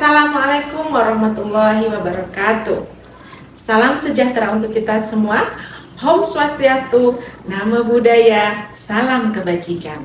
Assalamualaikum warahmatullahi wabarakatuh. Salam sejahtera untuk kita semua. Om Swastiastu, Namo Buddhaya, salam kebajikan.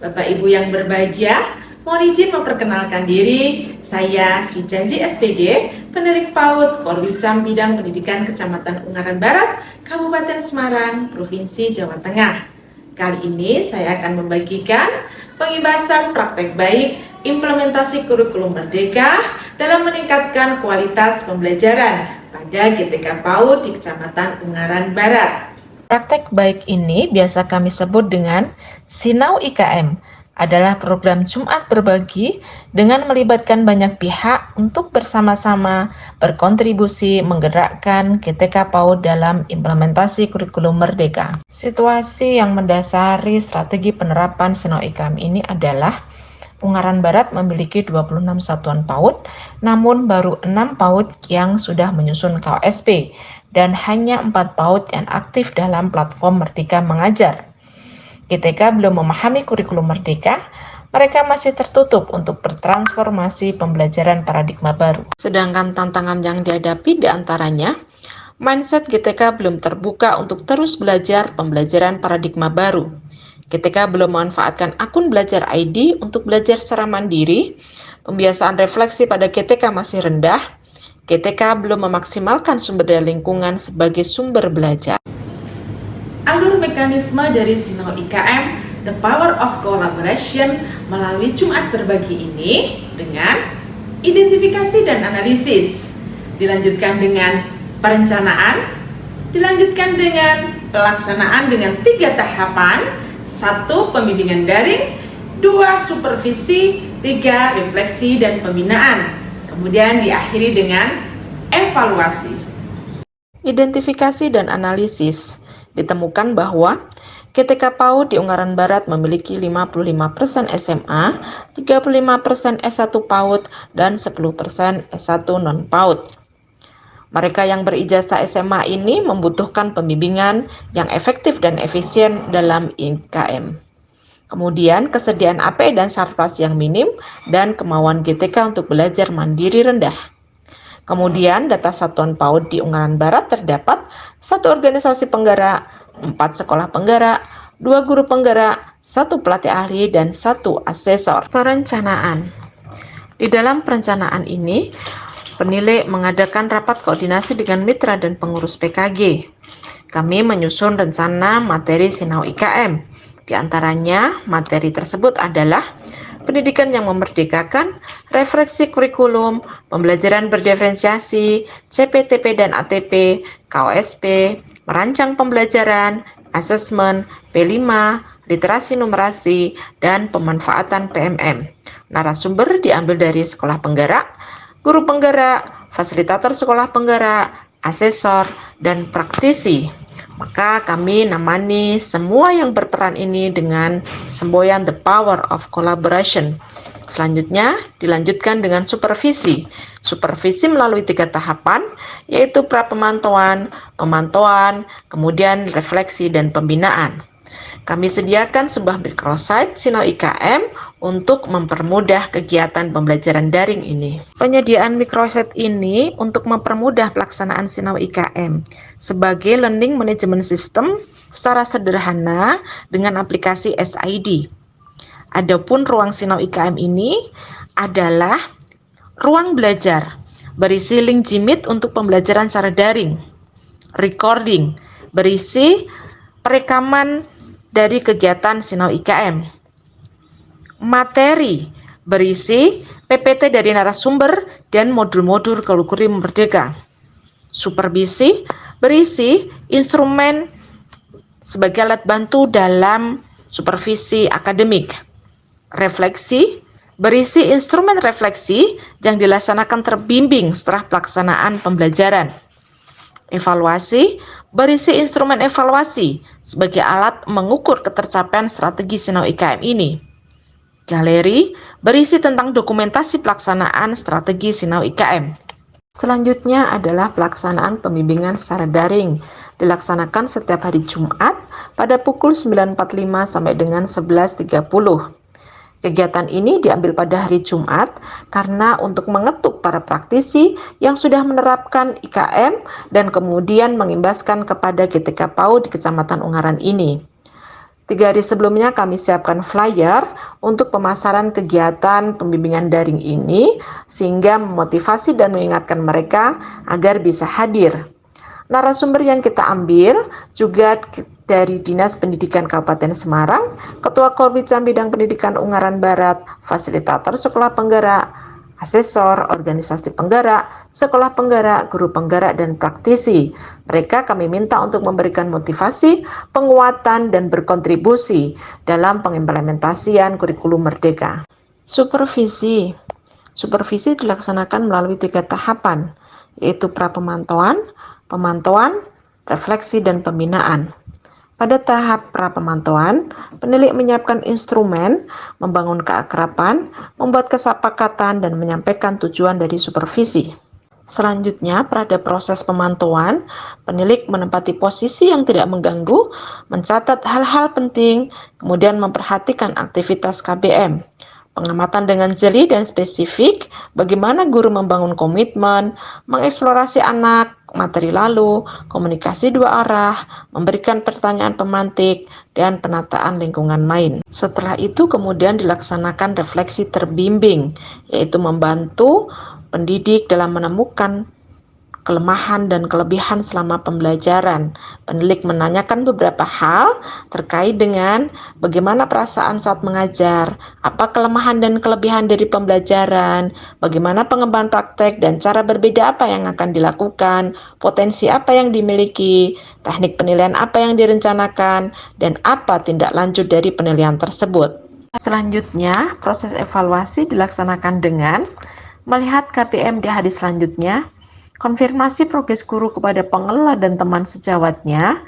Bapak Ibu yang berbahagia, mohon izin memperkenalkan diri. Saya Sri Janji SPD, Pendidik PAUD Korwicam Bidang Pendidikan Kecamatan Ungaran Barat, Kabupaten Semarang, Provinsi Jawa Tengah. Kali ini saya akan membagikan pengibasan praktek baik implementasi kurikulum Merdeka dalam meningkatkan kualitas pembelajaran pada GTK PAUD di Kecamatan Ungaran Barat. Praktek baik ini biasa kami sebut dengan Sinau IKM, adalah program Jumat berbagi dengan melibatkan banyak pihak untuk bersama-sama berkontribusi menggerakkan GTK PAUD dalam implementasi kurikulum Merdeka. Situasi yang mendasari strategi penerapan Sinau IKM ini adalah Ungaran Barat memiliki 26 satuan PAUD, namun baru 6 PAUD yang sudah menyusun KOSP dan hanya 4 PAUD yang aktif dalam platform Merdeka Mengajar. GTK belum memahami kurikulum Merdeka, mereka masih tertutup untuk bertransformasi pembelajaran paradigma baru. Sedangkan tantangan yang dihadapi diantaranya, mindset GTK belum terbuka untuk terus belajar pembelajaran paradigma baru. GTK belum memanfaatkan akun belajar ID untuk belajar secara mandiri, pembiasaan refleksi pada GTK masih rendah, GTK belum memaksimalkan sumber daya lingkungan sebagai sumber belajar. Alur mekanisme dari Sinau IKM, The Power of Collaboration melalui Jumat berbagi ini dengan identifikasi dan analisis, dilanjutkan dengan perencanaan, dilanjutkan dengan pelaksanaan dengan 3 tahapan, 1. Pembimbingan daring, 2. Supervisi, 3. Refleksi dan pembinaan. Kemudian diakhiri dengan evaluasi. Identifikasi dan analisis. Ditemukan bahwa GTK PAUD di Ungaran Barat memiliki 55% SMA, 35% S1 PAUD, dan 10% S1 non-PAUD. Mereka yang berijazah SMA ini membutuhkan pembimbingan yang efektif dan efisien dalam IKM. Kemudian kesediaan AP dan sarpras yang minim dan kemauan GTK untuk belajar mandiri rendah. Kemudian data satuan PAUD di Ungaran Barat terdapat 1 organisasi penggerak, 4 sekolah penggerak, 2 guru penggerak, 1 pelatih ahli, dan 1 asesor. Perencanaan. Di dalam perencanaan ini, penilai mengadakan rapat koordinasi dengan mitra dan pengurus PKG. Kami menyusun rencana materi Sinau IKM. Di antaranya, materi tersebut adalah pendidikan yang memerdekakan, refleksi kurikulum, pembelajaran berdiferensiasi, CPTP dan ATP, KOSP, merancang pembelajaran, asesmen, P5, literasi numerasi, dan pemanfaatan PMM. Narasumber diambil dari sekolah penggerak, guru penggerak, fasilitator sekolah penggerak, asesor, dan praktisi. Maka kami namani semua yang berperan ini dengan semboyan The Power of Collaboration. Selanjutnya dilanjutkan dengan supervisi. Supervisi melalui 3 tahapan, yaitu pra-pemantauan, pemantauan, kemudian refleksi dan pembinaan. Kami sediakan sebuah microsite Sinau IKM untuk mempermudah kegiatan pembelajaran daring ini. Penyediaan microsite ini untuk mempermudah pelaksanaan Sinau IKM sebagai learning management system secara sederhana dengan aplikasi SID. Adapun ruang Sinau IKM ini adalah ruang belajar berisi link Jimit untuk pembelajaran secara daring, recording berisi perekaman dari kegiatan Sinau IKM, materi berisi PPT dari narasumber dan modul-modul kurikulum Merdeka, supervisi berisi instrumen sebagai alat bantu dalam supervisi akademik, refleksi berisi instrumen refleksi yang dilaksanakan terbimbing setelah pelaksanaan pembelajaran, evaluasi berisi instrumen evaluasi sebagai alat mengukur ketercapaian strategi Sinau IKM ini. Galeri berisi tentang dokumentasi pelaksanaan strategi Sinau IKM. Selanjutnya adalah pelaksanaan pembimbingan secara daring. Dilaksanakan setiap hari Jumat pada pukul 9.45 sampai dengan 11.30. Kegiatan ini diambil pada hari Jumat karena untuk mengetuk para praktisi yang sudah menerapkan IKM dan kemudian mengimbaskan kepada GTK PAUD di Kecamatan Ungaran ini. 3 hari sebelumnya kami siapkan flyer untuk pemasaran kegiatan pembimbingan daring ini sehingga memotivasi dan mengingatkan mereka agar bisa hadir. Narasumber yang kita ambil juga dari Dinas Pendidikan Kabupaten Semarang, Ketua Korbidjam Bidang Pendidikan Ungaran Barat, Fasilitator Sekolah Penggerak, Asesor, Organisasi Penggerak, Sekolah Penggerak, Guru Penggerak, dan praktisi. Mereka kami minta untuk memberikan motivasi, penguatan, dan berkontribusi dalam pengimplementasian kurikulum Merdeka. Supervisi dilaksanakan melalui 3 tahapan, yaitu pra-pemantauan, pemantauan, refleksi, dan pembinaan. Pada tahap pra-pemantauan, penilik menyiapkan instrumen, membangun keakraban, membuat kesepakatan, dan menyampaikan tujuan dari supervisi. Selanjutnya, pada proses pemantauan, penilik menempati posisi yang tidak mengganggu, mencatat hal-hal penting, kemudian memperhatikan aktivitas KBM. Pengamatan dengan jeli dan spesifik, bagaimana guru membangun komitmen, mengeksplorasi anak, materi lalu, komunikasi 2 arah, memberikan pertanyaan pemantik, dan penataan lingkungan main. Setelah itu kemudian dilaksanakan refleksi terbimbing, yaitu membantu pendidik dalam menemukan kelemahan dan kelebihan selama pembelajaran. Penilik menanyakan beberapa hal terkait dengan bagaimana perasaan saat mengajar, apa kelemahan dan kelebihan dari pembelajaran, bagaimana pengembangan praktek dan cara berbeda apa yang akan dilakukan, potensi apa yang dimiliki, teknik penilaian apa yang direncanakan, dan apa tindak lanjut dari penilaian tersebut. Selanjutnya, proses evaluasi dilaksanakan dengan melihat KPM di hari selanjutnya, konfirmasi progres guru kepada pengelola dan teman sejawatnya,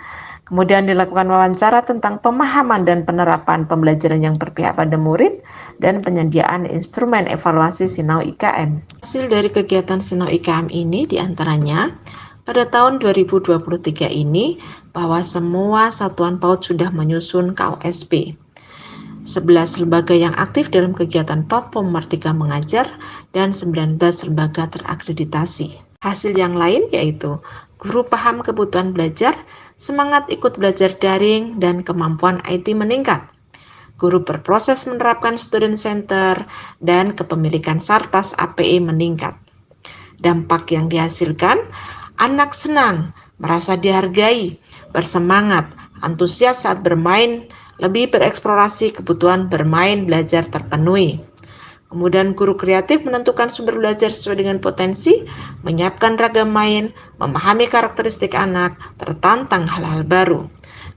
kemudian dilakukan wawancara tentang pemahaman dan penerapan pembelajaran yang berpihak pada murid, dan penyediaan instrumen evaluasi Sinau IKM. Hasil dari kegiatan Sinau IKM ini diantaranya, pada tahun 2023 ini, bahwa semua satuan PAUD sudah menyusun KOSP. 11 lembaga yang aktif dalam kegiatan platform Merdeka Mengajar, dan 19 lembaga terakreditasi. Hasil yang lain yaitu guru paham kebutuhan belajar, semangat ikut belajar daring, dan kemampuan IT meningkat. Guru berproses menerapkan student center, dan kepemilikan Sarpras APE meningkat. Dampak yang dihasilkan, anak senang, merasa dihargai, bersemangat, antusias saat bermain, lebih bereksplorasi, kebutuhan bermain belajar terpenuhi. Kemudian guru kreatif menentukan sumber belajar sesuai dengan potensi, menyiapkan ragam main, memahami karakteristik anak, tertantang hal-hal baru.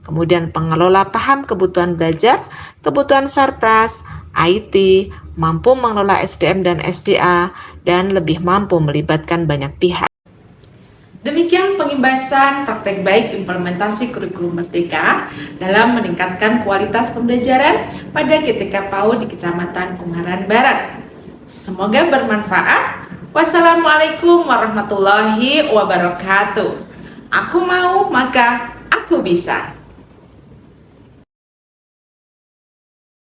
Kemudian pengelola paham kebutuhan belajar, kebutuhan Sarpras, IT, mampu mengelola SDM dan SDA, dan lebih mampu melibatkan banyak pihak. Demikian pengimbasan praktek baik implementasi kurikulum Merdeka dalam meningkatkan kualitas pembelajaran pada GTK PAUD di Kecamatan Ungaran Barat. Semoga bermanfaat. Wassalamualaikum warahmatullahi wabarakatuh. Aku mau, maka aku bisa.